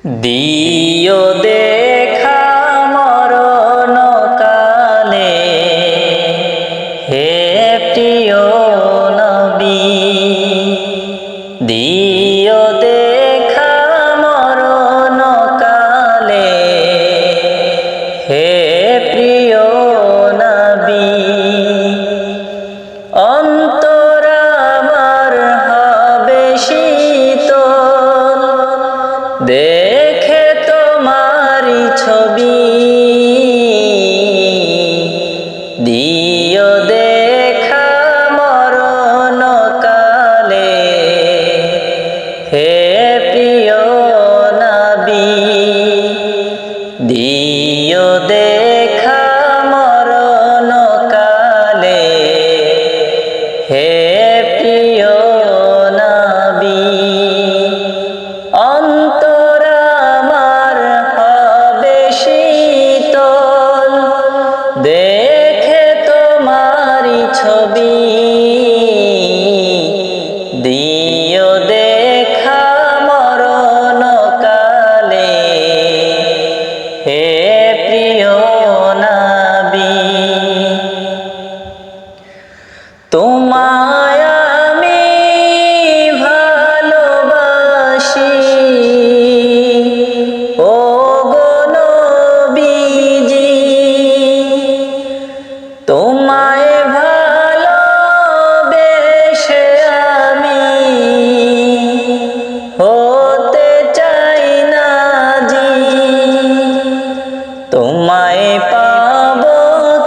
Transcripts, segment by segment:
দিও দেখা মরণ কালে হে প্রিয় নবী, দিও দেখা মরণ কালে হে প্রিয় নবী। অন্তর আমার হবে শীতল দেখে তোমারি ছবি, দিও দেখা মরণ কালে হে প্রিয় নবী, দিও দেখা মরণ কালে হে প্রিয় নবী। অন্তর আমার হবে শীতল দেখে তোমারি ছবি, দিও দেখা মরণ কালে হে প্রিয় নবী। তোমায় আমি ভালোবাসি ও গো নবীজি, তোমায় ভালোবেসে আমি হতে চাই না জি। তোমায় পাবো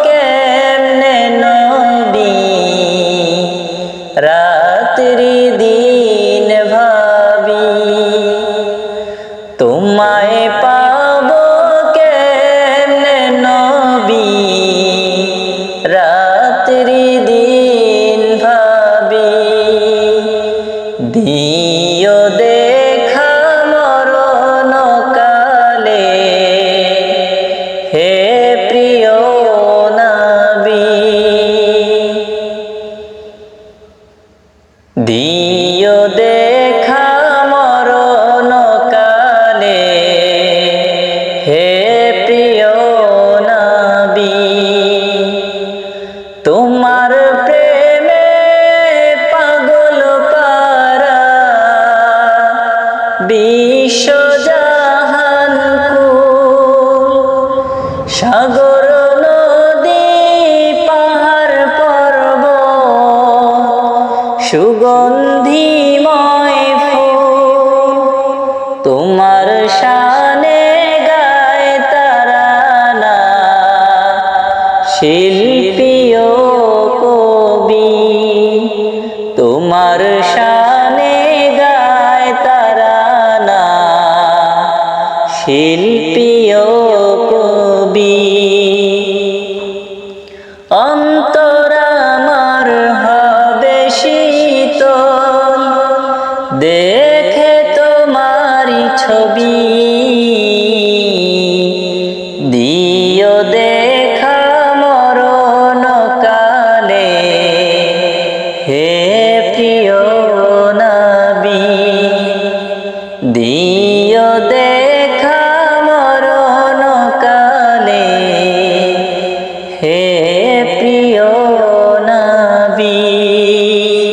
কেমনে নবী, রাত্রি দিন ভাবি। তোমায় পাবো কেমনে নবী, রাত্রি দিন ভাবি। দিও দেখা মরণ কালে হে প্রিয় নবী, দিও দেখা মরণ কালে হে প্রিয় নবী। তোমার প্রেমে পাগল পারা বিশ্বজাহান কুল, সাগর নদী পাহাড় পর্বত সুগন্ধিময় ফুল, তোমার শানে গায় তারানা শিল্পী ও কবি। তোমার শানে গায় তারানা শিল্পী ও কবি। অন্তর আমার হবে শীতল